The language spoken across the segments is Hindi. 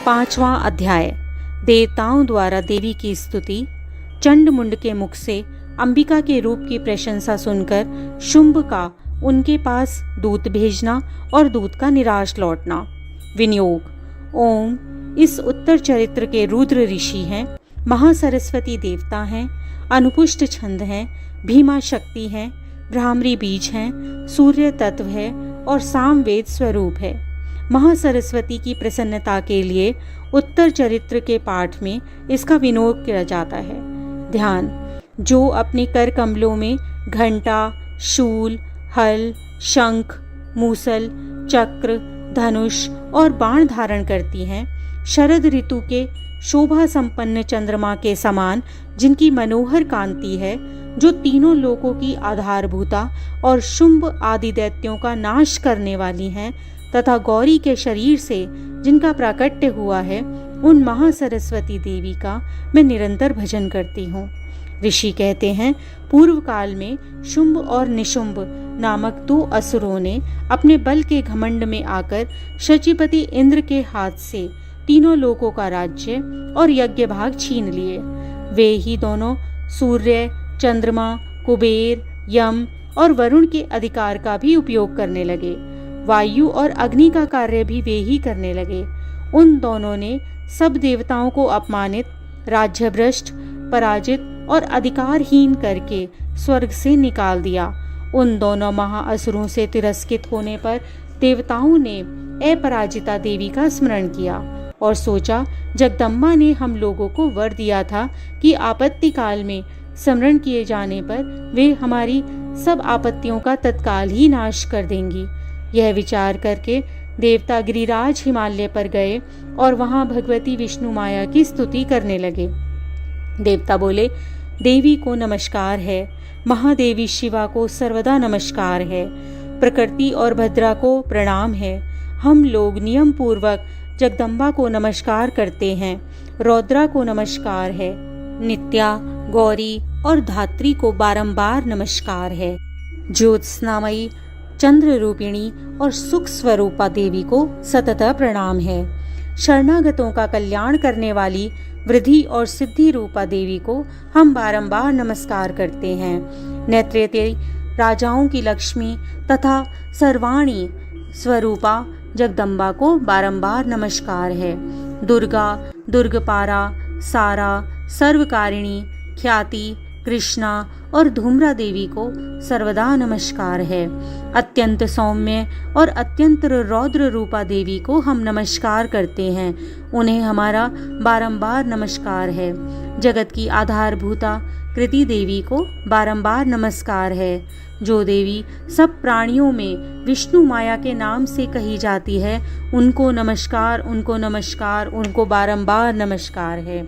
5वां अध्याय। देवताओं द्वारा देवी की स्तुति। चंड मुंड के मुख से अंबिका के रूप की प्रशंसा सुनकर शुंभ का उनके पास दूत भेजना और दूत का निराश लौटना। विनियोग। ओम इस उत्तर चरित्र के रुद्र ऋषि हैं, महासरस्वती देवता हैं, अनुपुष्ट छंद हैं, भीमा शक्ति हैं, भ्रामरी बीज हैं, सूर्य तत्व है और सामवेद स्वरूप है। महासरस्वती की प्रसन्नता के लिए उत्तर चरित्र के पाठ में इसका विनोद किया जाता है। ध्यान। जो अपने कर कमलों में घंटा, शूल, हल, शंख, मूसल, चक्र, धनुष और बाण धारण करती हैं, शरद ऋतु के शोभा संपन्न चंद्रमा के समान जिनकी मनोहर कांति है, जो तीनों लोकों की आधारभूता और शुंभ आदि दैत्यों का नाश करने वाली हैं, तथा गौरी के शरीर से जिनका प्राकट्य हुआ है, उन महासरस्वती देवी का मैं निरंतर भजन करती हूँ। ऋषि कहते हैं, पूर्व काल में शुंभ और निशुंभ नामक 2 असुरों ने अपने बल के घमंड में आकर शचीपति इंद्र के हाथ से तीनों लोकों का राज्य और यज्ञ भाग छीन लिए। वे ही दोनों सूर्य, चंद्रमा, कुबेर, यम और वरुण के अधिकार का भी उपयोग करने लगे। वायु और अग्नि का कार्य भी वे ही करने लगे। उन दोनों ने सब देवताओं को अपमानित, राज्यभ्रष्ट, पराजित और अधिकारहीन करके स्वर्ग से निकाल दिया। उन दोनों महाअसुरों से तिरस्कृत होने पर देवताओं ने अपराजिता देवी का स्मरण किया और सोचा, जगदम्बा ने हम लोगों को वर दिया था कि आपत्ति काल में स्मरण किए जाने पर वे हमारी सब आपत्तियों का तत्काल ही नाश कर देंगी। यह विचार करके देवता गिरिराज हिमालय पर गए और वहां भगवती विष्णु माया की स्तुति करने लगे। देवता बोले, देवी को नमस्कार है, महादेवी शिवा को सर्वदा नमस्कार है, प्रकृति और भद्रा को प्रणाम है। हम लोग नियम पूर्वक जगदम्बा को नमस्कार करते हैं, रौद्रा को नमस्कार है, नित्या, गौरी और धात्री को बारंबार नमस्कार है, ज्योत्स्नामयी, चंद्र रूपिणी और सुख स्वरूपा देवी को सतत प्रणाम है। शरणागतों का कल्याण करने वाली वृद्धि और सिद्धि रूपा देवी को हम बारंबार नमस्कार करते हैं। नेत्रेती राजाओं की लक्ष्मी तथा सर्वाणी स्वरूपा जगदम्बा को बारंबार नमस्कार है। दुर्गा, दुर्गपारा, सारा, सर्वकारिणी, ख्याति, कृष्णा और धूम्रा देवी को सर्वदा नमस्कार है। अत्यंत सौम्य और अत्यंत रौद्र रूपा देवी को हम नमस्कार करते हैं, उन्हें हमारा बारंबार नमस्कार है। जगत की आधारभूता कृति देवी को बारंबार नमस्कार है। जो देवी सब प्राणियों में विष्णु माया के नाम से कही जाती है, उनको नमस्कार, उनको नमस्कार, उनको बारंबार नमस्कार है।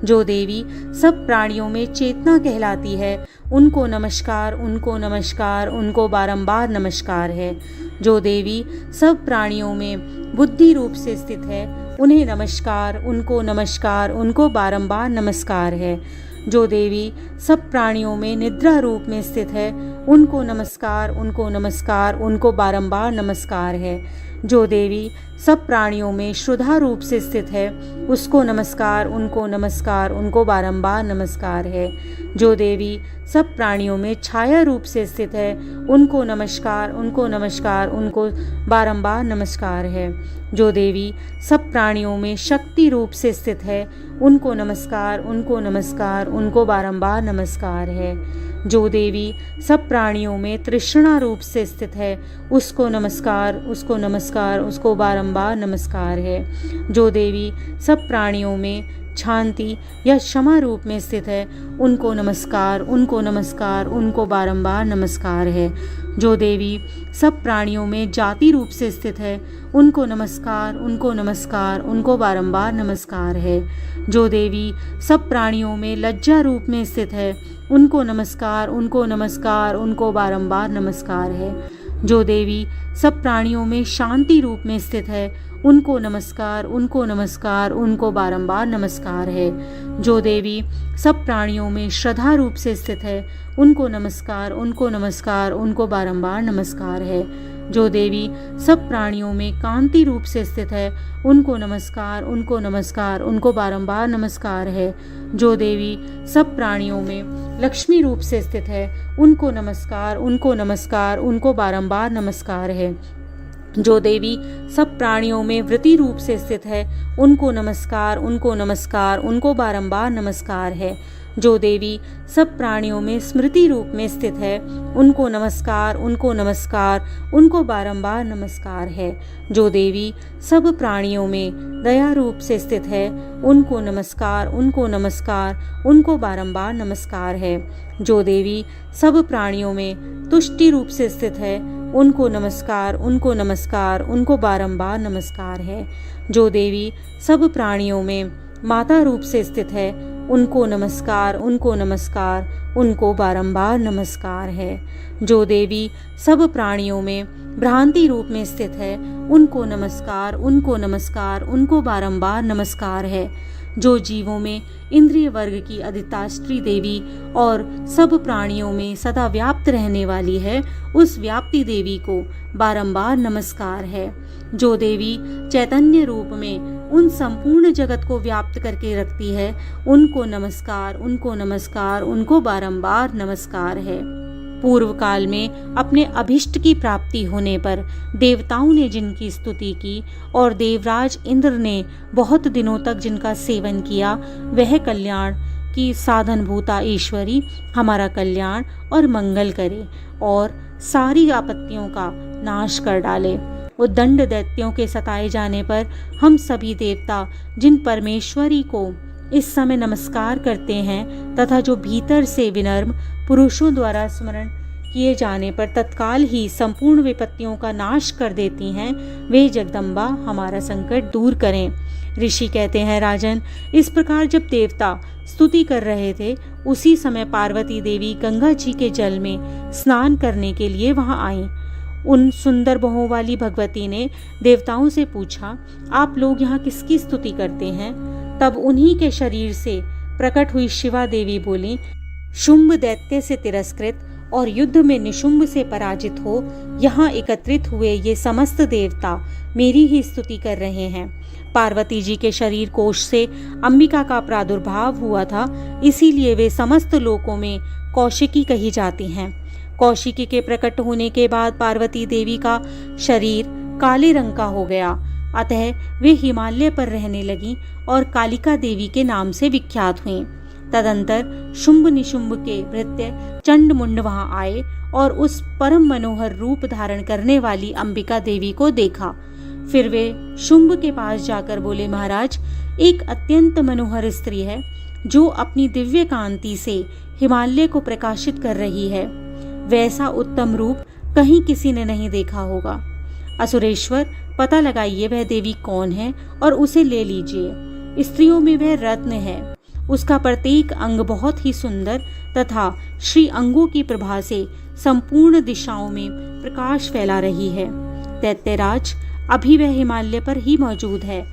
जो देवी सब प्राणियों में चेतना कहलाती है, उनको नमस्कार, उनको नमस्कार, उनको बारंबार नमस्कार है। जो देवी सब प्राणियों में बुद्धि रूप से स्थित है, उन्हें नमस्कार, उनको नमस्कार, उनको बारंबार नमस्कार है। जो देवी सब प्राणियों में निद्रा रूप में स्थित है, उनको नमस्कार, उनको नमस्कार, उनको बारंबार नमस्कार है। जो देवी सब प्राणियों में श्रद्धा रूप से स्थित है, उसको नमस्कार, उनको नमस्कार, उनको बारंबार नमस्कार है। जो देवी सब प्राणियों में छाया रूप से स्थित है, उनको नमस्कार, उनको नमस्कार, उनको बारंबार नमस्कार है। जो देवी सब प्राणियों में शक्ति रूप से स्थित है, उनको नमस्कार, उनको नमस्कार, उनको बारंबार नमस्कार है। जो देवी सब प्राणियों में तृष्णा रूप से स्थित है, उसको नमस्कार, उसको नमस्कार, उसको बारंबार नमस्कार है। जो देवी सब प्राणियों में शांति या क्षमा रूप में स्थित है, उनको नमस्कार, उनको नमस्कार, उनको बारंबार नमस्कार है। जो देवी सब प्राणियों में जाति रूप से स्थित है, उनको नमस्कार, उनको नमस्कार, उनको बारंबार नमस्कार है। जो देवी सब प्राणियों में लज्जा रूप में स्थित है, उनको नमस्कार, उनको नमस्कार, उनको बारंबार नमस्कार है। जो देवी सब प्राणियों में शांति रूप में स्थित है, उनको नमस्कार, उनको नमस्कार, उनको बारंबार नमस्कार है। जो देवी सब प्राणियों में श्रद्धा रूप से स्थित है, उनको नमस्कार, उनको नमस्कार, उनको बारंबार नमस्कार है। जो देवी सब प्राणियों में कांति रूप से स्थित है, उनको नमस्कार, उनको नमस्कार, उनको बारंबार नमस्कार है। जो देवी सब प्राणियों में लक्ष्मी रूप से स्थित है, उनको नमस्कार, उनको नमस्कार, उनको बारंबार नमस्कार है। जो देवी सब प्राणियों में वृत्ति रूप से स्थित है, उनको नमस्कार, उनको नमस्कार, उनको बारंबार नमस्कार है। जो देवी सब प्राणियों में स्मृति रूप में स्थित है, उनको नमस्कार, उनको नमस्कार, उनको बारंबार नमस्कार है। जो देवी सब प्राणियों में दया रूप से स्थित है, उनको नमस्कार, उनको नमस्कार, उनको बारंबार नमस्कार है। जो देवी सब प्राणियों में तुष्टि रूप से स्थित है, उनको नमस्कार, उनको नमस्कार, उनको बारंबार नमस्कार है। जो देवी सब प्राणियों में माता रूप से स्थित है, उनको नमस्कार, उनको नमस्कार, उनको बारंबार नमस्कार है। जो देवी सब प्राणियों में भ्रांति रूप में स्थित है, उनको नमस्कार, उनको नमस्कार, उनको बारंबार नमस्कार है। जो जीवों में इंद्रिय वर्ग की अधिष्ठात्री देवी और सब प्राणियों में सदा व्याप्त रहने वाली है, उस व्याप्ति देवी को बारंबार नमस्कार है। जो देवी चैतन्य रूप में उन संपूर्ण जगत को व्याप्त करके रखती है, उनको नमस्कार, उनको नमस्कार, उनको बारंबार नमस्कार है। पूर्व काल में अपने अभिष्ट की प्राप्ति होने पर देवताओं ने जिनकी स्तुति की और देवराज इंद्र ने बहुत दिनों तक जिनका सेवन किया, वह कल्याण की साधनभूता ईश्वरी हमारा कल्याण और मंगल करे और सारी आपत्तियों का नाश कर डाले। उद्दंड दैत्यों के सताए जाने पर हम सभी देवता जिन परमेश्वरी को इस समय नमस्कार करते हैं तथा जो भीतर से विनम्र पुरुषों द्वारा स्मरण किए जाने पर तत्काल ही संपूर्ण विपत्तियों का नाश कर देती हैं, वे जगदम्बा हमारा संकट दूर करें। ऋषि कहते हैं, राजन, इस प्रकार जब देवता स्तुति कर रहे थे, उसी समय पार्वती देवी गंगा जी के जल में स्नान करने के लिए वहां आईं। उन सुंदर बहों वाली भगवती ने देवताओं से पूछा, आप लोग यहाँ किसकी स्तुति करते हैं? तब उन्हीं के शरीर से प्रकट हुई शिवा देवी बोली, शुंभ दैत्य से तिरस्कृत और युद्ध में निशुंभ से पराजित हो यहाँ एकत्रित हुए ये समस्त देवता मेरी ही स्तुति कर रहे हैं। पार्वती जी के शरीर कोश से अंबिका का प्रादुर्भाव हुआ था, इसीलिए वे समस्त लोकों में कौशिकी कही जाती हैं। कौशिकी के प्रकट होने के बाद पार्वती देवी का शरीर काले रंग का हो गया, अतः वे हिमालय पर रहने लगी और कालिका देवी के नाम से विख्यात हुईं। तदंतर शुंभ निशुंभ के भृत्य चंड मुंड वहां आए और उस परम मनोहर रूप धारण करने वाली अंबिका देवी को देखा। फिर वे शुंभ के पास जाकर बोले, महाराज, एक अत्यंत मनोहर स्त्री है जो अपनी दिव्य कांति से हिमालय को प्रकाशित कर रही है। वैसा उत्तम रूप कहीं किसी ने नहीं देखा होगा। असुरेश्वर, पता लगाइए वह देवी कौन है और उसे ले लीजिए। स्त्रियों में वह रत्न है, उसका प्रत्येक अंग बहुत ही सुंदर तथा श्री अंगों की प्रभा से संपूर्ण दिशाओं में प्रकाश फैला रही है। दैत्यराज, अभी वह हिमालय पर ही मौजूद है,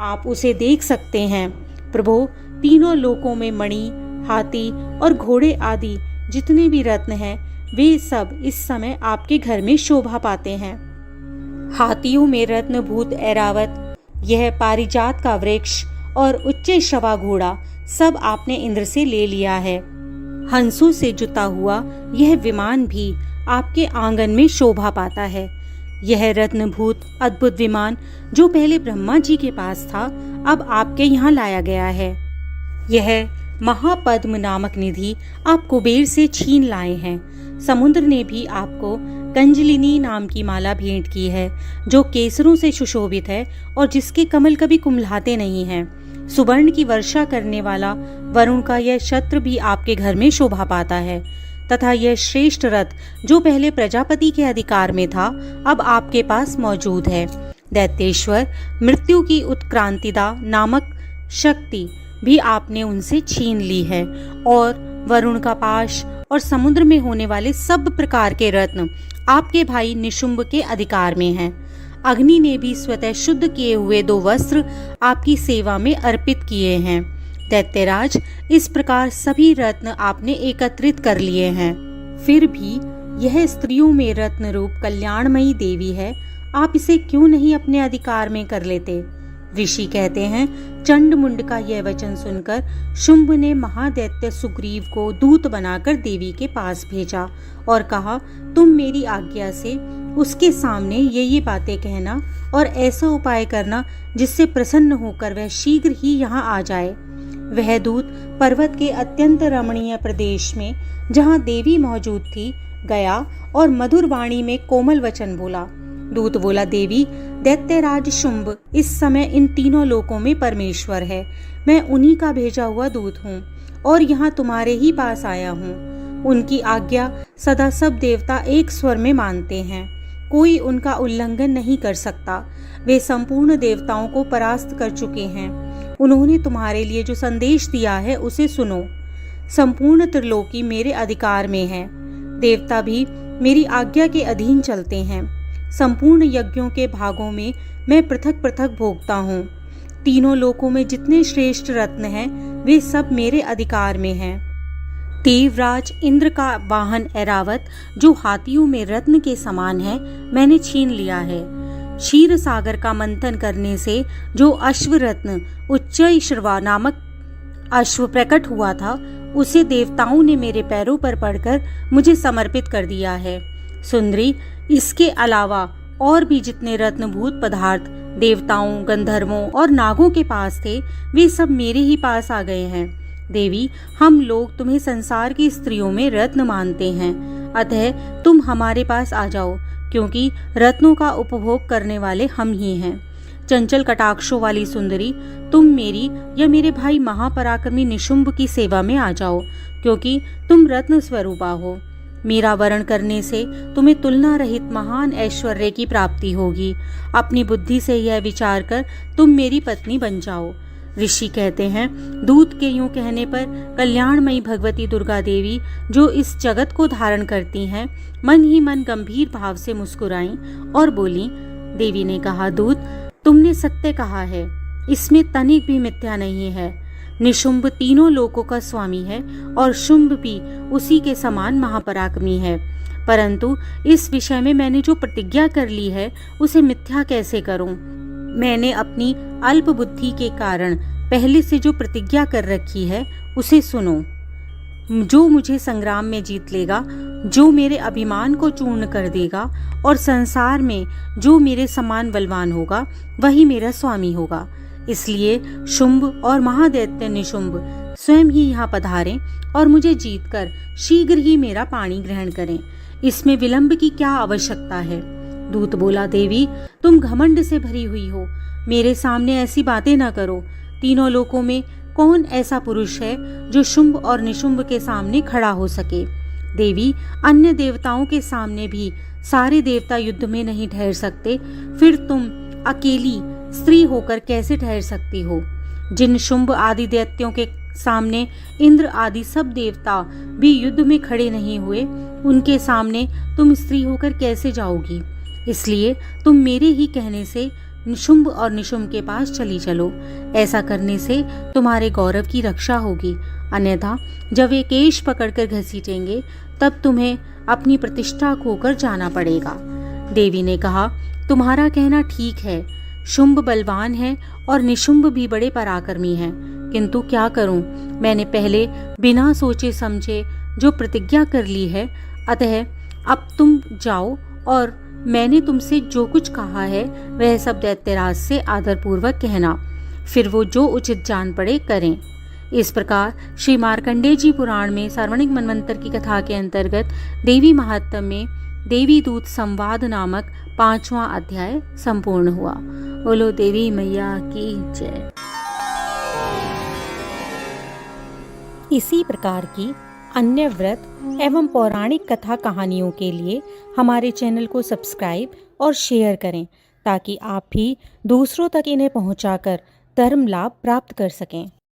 आप उसे देख सकते हैं। प्रभो, तीनों लोकों में मणि, हाथी और घोड़े आदि जितने भी रत्न हैं, वे सब इस समय आपके घर में शोभा पाते हैं। हाथियों में रत्नभूत ऐरावत, यह पारिजात का वृक्ष और उच्च शवा घोड़ा सब आपने इंद्र से ले लिया है। हंसों से जुता हुआ यह विमान भी आपके आंगन में शोभा पाता है। यह रत्नभूत अद्भुत विमान जो पहले ब्रह्मा जी के पास था, अब आपके यहाँ लाया गया है। यह महापद्म नामक निधि आप कुबेर से छीन लाए हैं। समुद्र ने भी आपको कंजलिनी नाम की माला भेंट की है, जो केसरों से सुशोभित है और जिसके कमल कभी कुम्हलाते नहीं हैं। सुवर्ण की वर्षा करने वाला वरुण का यह छत्र भी आपके घर में शोभा पाता है तथा यह श्रेष्ठ रथ जो पहले प्रजापति के अधिकार में था, अब आपके पास मौजूद है। दैत्येश्वर, मृत्यु की उत्क्रांतिदा नामक शक्ति भी आपने उनसे छीन ली है और वरुण का पाश और समुद्र में होने वाले सब प्रकार के रत्न आपके भाई निशुंभ के अधिकार में हैं। अग्नि ने भी स्वतः शुद्ध किए हुए 2 वस्त्र आपकी सेवा में अर्पित किए हैं। दैत्यराज, इस प्रकार सभी रत्न आपने एकत्रित कर लिए हैं। फिर भी यह स्त्रियों में रत्न रूप कल्याणमयी देवी है, आप इसे क्यों नहीं अपने अधिकार में कर लेते। ऋषि कहते हैं, चंडमुंड का यह वचन सुनकर शुंभ ने महादैत्य सुग्रीव को दूत बनाकर देवी के पास भेजा और कहा, तुम मेरी आज्ञा से उसके सामने ये बातें कहना और ऐसा उपाय करना जिससे प्रसन्न होकर वह शीघ्र ही यहाँ आ जाए। वह दूत पर्वत के अत्यंत रमणीय प्रदेश में जहाँ देवी मौजूद थी गया और मधुर वाणी में कोमल वचन बोला। दूत बोला, देवी, दैत्यराज शुंभ इस समय इन तीनों लोकों में परमेश्वर है। मैं उन्हीं का भेजा हुआ दूत हूँ और यहाँ तुम्हारे ही पास आया हूँ। उनकी आज्ञा सदा सब देवता एक स्वर में मानते हैं, कोई उनका उल्लंघन नहीं कर सकता। वे संपूर्ण देवताओं को परास्त कर चुके हैं। उन्होंने तुम्हारे लिए जो संदेश दिया है उसे सुनो। संपूर्ण त्रिलोकी मेरे अधिकार में है, देवता भी मेरी आज्ञा के अधीन चलते हैं। संपूर्ण यज्ञों के भागों में मैं पृथक पृथक भोगता हूँ। तीनों लोकों में जितने श्रेष्ठ रत्न हैं वे सब मेरे अधिकार में हैं। देवराज इंद्र का वाहन ऐरावत जो हाथियों में रत्न के समान है मैंने छीन लिया है। क्षीर सागर का मंथन करने से जो अश्व रत्न उच्चैश्रवा नामक अश्व प्रकट हुआ था उसे देवताओं ने मेरे पैरों पर पड़कर मुझे समर्पित कर दिया है। सुंदरी, इसके अलावा और भी जितने रत्नभूत पदार्थ देवताओं, गंधर्वों और नागों के पास थे वे सब मेरे ही पास आ गए हैं। देवी, हम लोग तुम्हें संसार की स्त्रियों में रत्न मानते हैं, अतः तुम हमारे पास आ जाओ, क्योंकि रत्नों का उपभोग करने वाले हम ही हैं। चंचल कटाक्षों वाली सुंदरी, तुम मेरी या मेरे भाई महापराक्रमी निशुंभ की सेवा में आ जाओ, क्योंकि तुम रत्न स्वरूपा हो। मेरा वरण करने से तुम्हें तुलना रहित महान ऐश्वर्य की प्राप्ति होगी। अपनी बुद्धि से यह विचार कर तुम मेरी पत्नी बन जाओ। ऋषि कहते हैं, दूत के यूं कहने पर कल्याणमयी भगवती दुर्गा देवी जो इस जगत को धारण करती हैं मन ही मन गंभीर भाव से मुस्कुराईं और बोली। देवी ने कहा, दूत, तुमने सत्य कहा है, इसमें तनिक भी मिथ्या नहीं है। निशुंभ तीनों लोकों का स्वामी है और शुंभ भी उसी के समान महापराक्रमी है, परंतु इस विषय में मैंने जो प्रतिज्ञा कर ली है उसे मिथ्या कैसे करूं। मैंने अपनी अल्प बुद्धि के कारण पहले से जो प्रतिज्ञा कर रखी है उसे सुनो। जो मुझे संग्राम में जीत लेगा, जो मेरे अभिमान को चूर्ण कर देगा और संसार में जो मेरे समान बलवान होगा वही मेरा स्वामी होगा। इसलिए शुंभ और महादैत्य निशुंभ स्वयं ही यहाँ पधारें और मुझे जीतकर शीघ्र ही मेरा पाणी ग्रहण करें। इसमें विलंब की क्या आवश्यकता है। दूत बोला, देवी, तुम घमंड से भरी हुई हो, मेरे सामने ऐसी बातें न करो। तीनों लोकों में कौन ऐसा पुरुष है जो शुंभ और निशुंभ के सामने खड़ा हो सके। देवी, अन्य देवताओं के सामने भी सारे देवता युद्ध में नहीं ठहर सकते, फिर तुम अकेली स्त्री होकर कैसे ठहर सकती हो। जिन शुंभ आदि दैत्यों के सामने इंद्र आदि सब देवता भी युद्ध में खड़े नहीं हुए, उनके सामने तुम स्त्री होकर कैसे जाओगी। इसलिए तुम मेरे ही कहने से शुंभ और निशुंभ के पास चली चलो। ऐसा करने से तुम्हारे गौरव की रक्षा होगी, अन्यथा जब वे केश पकड़कर घसीटेंगे तब तुम्हें अपनी प्रतिष्ठा खोकर जाना पड़ेगा। देवी ने कहा, तुम्हारा कहना ठीक है, शुंभ बलवान है और निशुंभ भी बड़े पराक्रमी हैं, किंतु क्या करूं, मैंने पहले बिना सोचे समझे जो प्रतिज्ञा कर ली है, अतः अब तुम जाओ और मैंने तुमसे जो कुछ कहा है वह सब दैत्यराज से आदरपूर्वक कहना, फिर वो जो उचित जान पड़े करें। इस प्रकार श्री मार्कंडेय जी पुराण में सार्वणिक मनवंतर की कथा के अंतर्गत देवी महात्म्य में देवी दूत संवाद नामक 5वां अध्याय संपूर्ण हुआ। बोलो देवी मैया की जय। इसी प्रकार की अन्य व्रत एवं पौराणिक कथा कहानियों के लिए हमारे चैनल को सब्सक्राइब और शेयर करें, ताकि आप भी दूसरों तक इन्हें पहुंचाकर धर्म लाभ प्राप्त कर सकें।